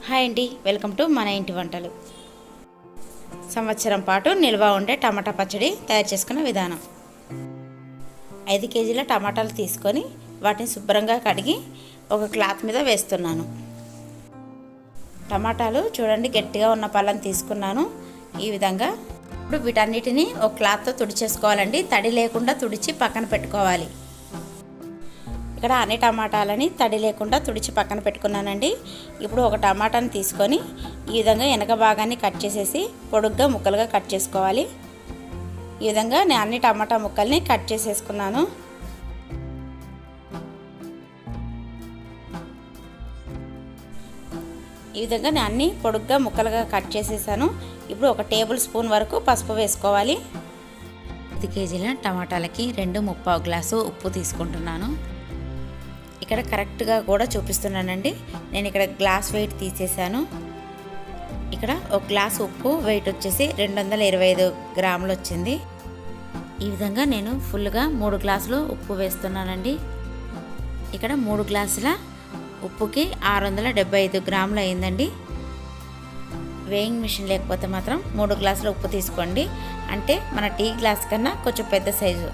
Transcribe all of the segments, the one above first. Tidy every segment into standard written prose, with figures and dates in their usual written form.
Hi అండి, welcome to మన ఇంటి వంటలు. సంవత్సరం పాటు నిల్వ ఉండే టమాటా పచ్చడి తయారు చేసుకునే విధానం. 5 కేజీల టమాటాలు తీసుకొని వాటిని శుభ్రంగా కడిగి ఒక క్లాత్ మీద వేస్తున్నాను. టమాటాలు చూడండి, గట్టిగా ఉన్న పళ్ళని తీసుకున్నాను. ఈ విధంగా ఇప్పుడు వీటన్నిటిని ఒక క్లాత్తో తుడిచేసుకోవాలండి. తడి లేకుండా తుడిచి పక్కన పెట్టుకోవాలి. ఇక్కడ అన్ని టమాటాలని తడి లేకుండా తుడిచి పక్కన పెట్టుకున్నానండి. ఇప్పుడు ఒక టమాటాని తీసుకొని ఈ విధంగా వెనక భాగాన్ని కట్ చేసేసి పొడుగ్గా ముక్కలుగా కట్ చేసుకోవాలి. ఈ విధంగా నేను అన్ని టమాటా ముక్కల్ని కట్ చేసేసుకున్నాను. ఈ విధంగా నేను అన్ని పొడుగ్గా ముక్కలుగా కట్ చేసేసాను. ఇప్పుడు ఒక టేబుల్ స్పూన్ వరకు పసుపు వేసుకోవాలి. 5 కేజీల టమాటాలకి 2 గ్లాసు ఉప్పు తీసుకుంటున్నాను. ఇక్కడ కరెక్ట్గా కూడా చూపిస్తున్నానండి. నేను ఇక్కడ గ్లాస్ వెయిట్ తీసేసాను. ఇక్కడ ఒక గ్లాస్ ఉప్పు వెయిట్ వచ్చేసి 225 గ్రాములు వచ్చింది. ఈ విధంగా నేను ఫుల్గా 3 గ్లాసులు ఉప్పు వేస్తున్నానండి. ఇక్కడ 3 గ్లాసుల ఉప్పుకి 675 గ్రాములు అయిందండి. వేయింగ్ మిషన్ లేకపోతే మాత్రం 3 గ్లాసుల ఉప్పు తీసుకోండి. అంటే మన టీ గ్లాస్ కన్నా కొంచెం పెద్ద సైజు,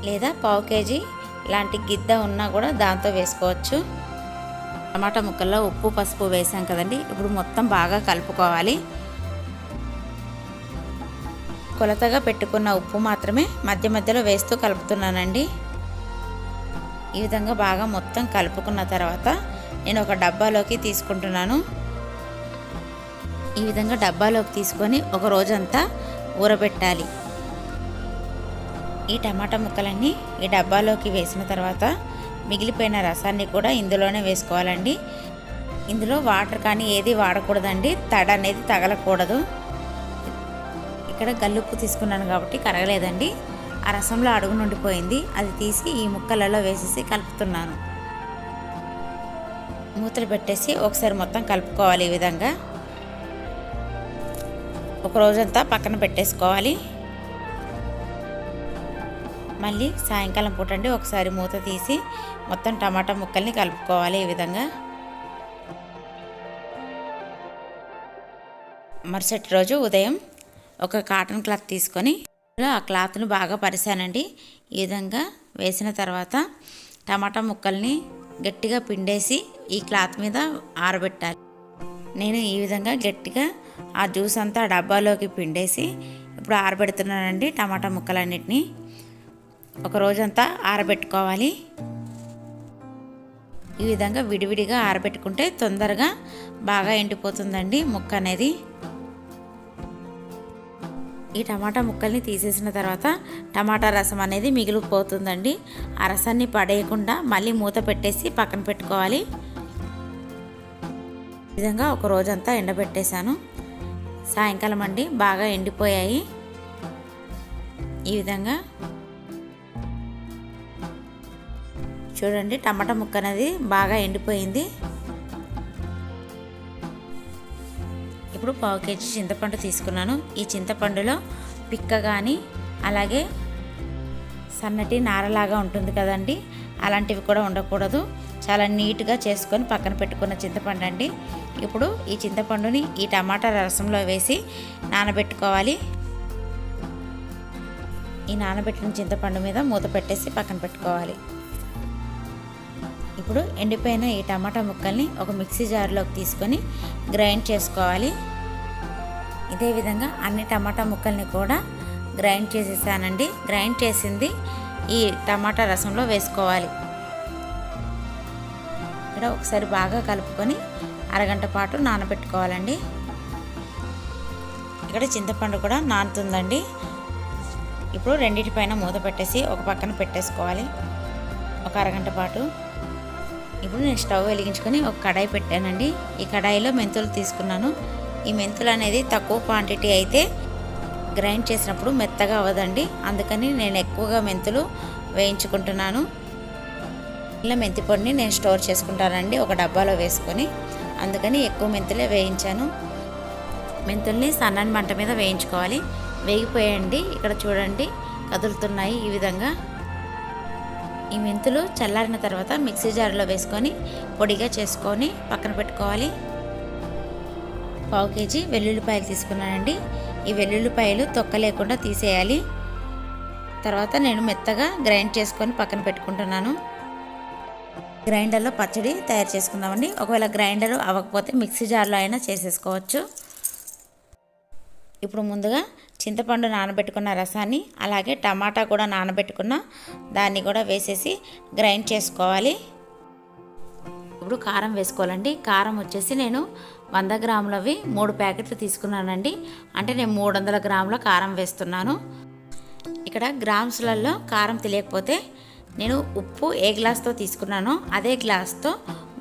లేదా 1/2 కేజీ లాంటి గిద్ద ఉన్నా కూడా దాంతో వేసుకోవచ్చు. టమాటా ముక్కల్లో ఉప్పు పసుపు వేసాం కదండి. ఇప్పుడు మొత్తం బాగా కలుపుకోవాలి. కొలతగా పెట్టుకున్న ఉప్పు మాత్రమే మధ్య మధ్యలో వేస్తూ కలుపుతున్నానండి. ఈ విధంగా బాగా మొత్తం కలుపుకున్న తర్వాత నేను ఒక డబ్బాలోకి తీసుకుంటున్నాను. ఈ విధంగా డబ్బాలోకి తీసుకొని ఒక రోజంతా ఊరబెట్టాలి. ఈ టమాటా ముక్కలన్నీ ఈ డబ్బాలోకి వేసిన తర్వాత మిగిలిపోయిన రసాన్ని కూడా ఇందులోనే వేసుకోవాలండి. ఇందులో వాటర్ కానీ ఏది వాడకూడదండి. తడ అనేది తగలకూడదు. ఇక్కడ గల్లుప్పు తీసుకున్నాను కాబట్టి కరగలేదండి. ఆ రసంలో అడుగు నుండిపోయింది. అది తీసి ఈ ముక్కలలో వేసేసి కలుపుతున్నాను. మూతలు పెట్టేసి ఒకసారి మొత్తం కలుపుకోవాలి. ఈ విధంగా ఒక రోజంతా పక్కన పెట్టేసుకోవాలి. మళ్ళీ సాయంకాలం పూటండి ఒకసారి మూత తీసి మొత్తం టమాటా ముక్కల్ని కలుపుకోవాలి. ఈ విధంగా మరుసటి రోజు ఉదయం ఒక కాటన్ క్లాత్ తీసుకొని ఆ క్లాత్ను బాగా పరిసానండి. ఈ విధంగా వేసిన తర్వాత టమాటా ముక్కల్ని గట్టిగా పిండేసి ఈ క్లాత్ మీద ఆరబెట్టాలి. నేను ఈ విధంగా గట్టిగా ఆ జ్యూస్ అంతా డబ్బాలోకి పిండేసి ఇప్పుడు ఆరబెడుతున్నానండి. టమాటా ముక్కలన్నిటినీ ఒక రోజంతా ఆరబెట్టుకోవాలి. ఈ విధంగా విడివిడిగా ఆరబెట్టుకుంటే తొందరగా బాగా ఎండిపోతుందండి ముక్క అనేది. ఈ టమాటా ముక్కల్ని తీసేసిన తర్వాత టమాటా రసం అనేది మిగిలిపోతుందండి. ఆ రసాన్ని పడేయకుండా మళ్ళీ మూత పెట్టేసి పక్కన పెట్టుకోవాలి. ఈ విధంగా ఒక రోజంతా ఎండబెట్టేశాను. సాయంకాలం అండి బాగా ఎండిపోయాయి. ఈ విధంగా చూడండి, టమాటా ముక్క అనేది బాగా ఎండిపోయింది. ఇప్పుడు 1/2 కేజీ చింతపండు తీసుకున్నాను. ఈ చింతపండులో పిక్క కానీ అలాగే సన్నటి నారలాగా ఉంటుంది కదండి, అలాంటివి కూడా ఉండకూడదు. చాలా నీట్గా చేసుకొని పక్కన పెట్టుకున్న చింతపండు అండి. ఇప్పుడు ఈ చింతపండుని ఈ టమాటా రసంలో వేసి నానబెట్టుకోవాలి. ఈ నానబెట్టిన చింతపండు మీద మూత పెట్టేసి పక్కన పెట్టుకోవాలి. ఇప్పుడు ఎండిపోయిన ఈ టమాటా ముక్కల్ని ఒక మిక్సీ జార్లోకి తీసుకొని గ్రైండ్ చేసుకోవాలి. ఇదే విధంగా అన్ని టమాటా ముక్కల్ని కూడా గ్రైండ్ చేసేసానండి. గ్రైండ్ చేసింది ఈ టమాటా రసంలో వేసుకోవాలి. ఇక్కడ ఒకసారి బాగా కలుపుకొని అరగంట పాటు నానబెట్టుకోవాలండి. ఇక్కడ చింతపండు కూడా నానుతుందండి. ఇప్పుడు రెండింటిపైన మూత పెట్టేసి ఒక పక్కన పెట్టేసుకోవాలి ఒక అరగంట పాటు. ఇప్పుడు నేను స్టవ్ వెలిగించుకొని ఒక కడాయి పెట్టానండి. ఈ కడాయిలో మెంతులు తీసుకున్నాను. ఈ మెంతులు అనేది తక్కువ క్వాంటిటీ అయితే గ్రైండ్ చేసినప్పుడు మెత్తగా అవ్వదండి. అందుకని నేను ఎక్కువగా మెంతులు వేయించుకుంటున్నాను. ఇలా మెంతి పొడిని నేను స్టోర్ చేసుకుంటానండి ఒక డబ్బాలో వేసుకొని. అందుకని ఎక్కువ మెంతులే వేయించాను. మెంతుల్ని సన్నని మంట మీద వేయించుకోవాలి. వేగిపోయండి. ఇక్కడ చూడండి కదులుతున్నాయి. ఈ విధంగా ఈ మెంతులు చల్లారిన తర్వాత మిక్సీ జార్లో వేసుకొని పొడిగా చేసుకొని పక్కన పెట్టుకోవాలి. పావు కేజీ వెల్లుల్లిపాయలు తీసుకున్నానండి. ఈ వెల్లుల్లిపాయలు తొక్క లేకుండా తీసేయాలి. తర్వాత నేను మెత్తగా గ్రైండ్ చేసుకొని పక్కన పెట్టుకుంటున్నాను. గ్రైండర్లో పచ్చడి తయారు చేసుకుందామండి. ఒకవేళ గ్రైండర్ అవ్వకపోతే మిక్సీ జార్లో అయినా చేసేసుకోవచ్చు. ఇప్పుడు ముందుగా చింతపండు నానబెట్టుకున్న రసాన్ని, అలాగే టమాటా కూడా నానబెట్టుకున్న దాన్ని కూడా వేసేసి గ్రైండ్ చేసుకోవాలి. ఇప్పుడు కారం వేసుకోవాలండి. కారం వచ్చేసి నేను 100 గ్రాములవి 3 ప్యాకెట్లు తీసుకున్నానండి. అంటే నేను 300 గ్రాముల కారం వేస్తున్నాను. ఇక్కడ గ్రామ్స్లలో కారం తెలియకపోతే నేను ఉప్పు ఏ గ్లాస్తో తీసుకున్నానో అదే గ్లాస్తో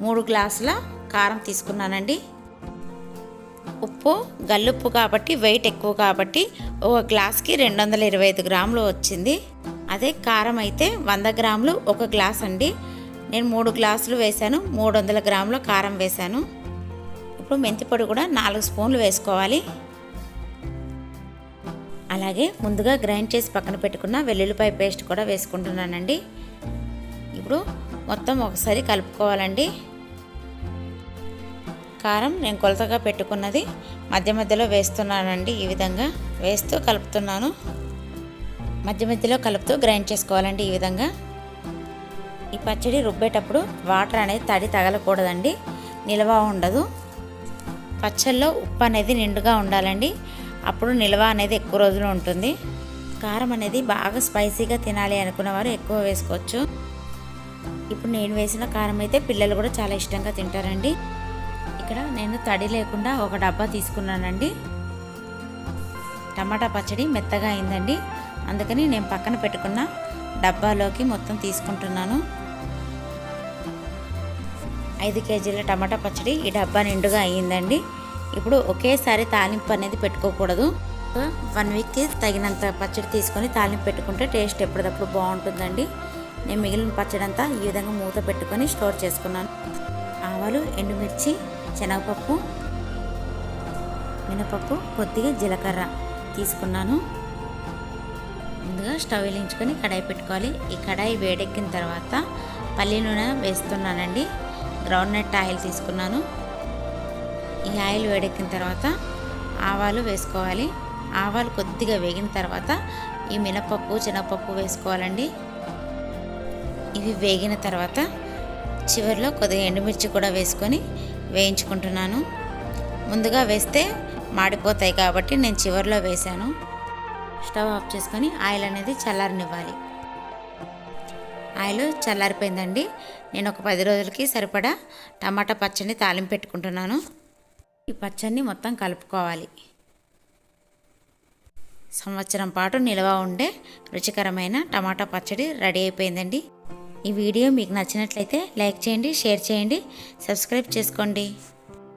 3 గ్లాసుల కారం తీసుకున్నానండి. ఉప్పు గల్లుప్పు కాబట్టి వెయిట్ ఎక్కువ కాబట్టి ఒక గ్లాస్కి 225 గ్రాములు వచ్చింది. అదే కారం అయితే 100 గ్రాములు 1 గ్లాస్ అండి. నేను 3 గ్లాసులు వేశాను, 300 గ్రాముల కారం వేశాను. ఇప్పుడు మెంతి పొడి కూడా 4 స్పూన్లు వేసుకోవాలి. అలాగే ముందుగా గ్రైండ్ చేసి పక్కన పెట్టుకున్న వెల్లుల్లిపాయ పేస్ట్ కూడా వేసుకుంటున్నానండి. ఇప్పుడు మొత్తం ఒకసారి కలుపుకోవాలండి. కారం నేను కొలతగా పెట్టుకున్నది మధ్య మధ్యలో వేస్తున్నానండి. ఈ విధంగా వేస్తూ కలుపుతున్నాను. మధ్య మధ్యలో కలుపుతూ గ్రైండ్ చేసుకోవాలండి. ఈ విధంగా ఈ పచ్చడి రుబ్బేటప్పుడు వాటర్ అనేది తడి తగలకూడదండి, నిల్వ ఉండదు. పచ్చళ్ళలో ఉప్పు అనేది నిండుగా ఉండాలండి, అప్పుడు నిల్వ అనేది ఎక్కువ రోజులు ఉంటుంది. కారం అనేది బాగా స్పైసీగా తినాలి అనుకున్నవారు ఎక్కువ వేసుకోవచ్చు. ఇప్పుడు నేను వేసిన కారం అయితే పిల్లలు కూడా చాలా ఇష్టంగా తింటారండి. ఇక్కడ నేను తడి లేకుండా ఒక డబ్బా తీసుకున్నానండి. టమాటా పచ్చడి మెత్తగా అయిందండి, అందుకని నేను పక్కన పెట్టుకున్న డబ్బాలోకి మొత్తం తీసుకుంటున్నాను. 5 కేజీల టమాటా పచ్చడి ఈ డబ్బా నిండుగా అయ్యిందండి. ఇప్పుడు ఒకేసారి తాలింపు అనేది పెట్టుకోకూడదు. 1 వీక్కి తగినంత పచ్చడి తీసుకొని తాలింపు పెట్టుకుంటే టేస్ట్ ఎప్పటికప్పుడు బాగుంటుందండి. నేను మిగిలిన పచ్చడి అంతా ఈ విధంగా మూత పెట్టుకొని స్టోర్ చేసుకున్నాను. ఆవాలు, ఎండుమిర్చి, శనగపప్పు, మినపప్పు, కొద్దిగా జీలకర్ర తీసుకున్నాను. ముందుగా స్టవ్ వెలిగించుకొని కడాయి పెట్టుకోవాలి. ఈ కడాయి వేడెక్కిన తర్వాత పల్లి నూనె వేస్తున్నానండి. గ్రౌండ్ నట్ ఆయిల్ తీసుకున్నాను. ఈ ఆయిల్ వేడెక్కిన తర్వాత ఆవాలు వేసుకోవాలి. ఆవాలు కొద్దిగా వేగిన తర్వాత ఈ మినపప్పు, శనగపప్పు వేసుకోవాలండి. ఇవి వేగిన తర్వాత చివరిలో కొద్దిగా ఎండుమిర్చి కూడా వేసుకొని వేయించుకుంటున్నాను. ముందుగా వేస్తే మాడిపోతాయి కాబట్టి నేను చివరిలో వేశాను. స్టవ్ ఆఫ్ చేసుకొని ఆయిల్ అనేది చల్లారనివ్వాలి. ఆయిల్ చల్లారిపోయిందండి. నేను ఒక 10 రోజులకి సరిపడా టమాటా పచ్చడిని తాలింపు పెట్టుకుంటున్నాను. ఈ పచ్చడిని మొత్తం కలుపుకోవాలి. సంవత్సరం పాటు నిల్వ ఉండే రుచికరమైన టమాటా పచ్చడి రెడీ అయిపోయిందండి. ఈ వీడియో మీకు నచ్చినట్లయితే లైక్ చేయండి, షేర్ చేయండి, సబ్స్క్రైబ్ చేసుకోండి.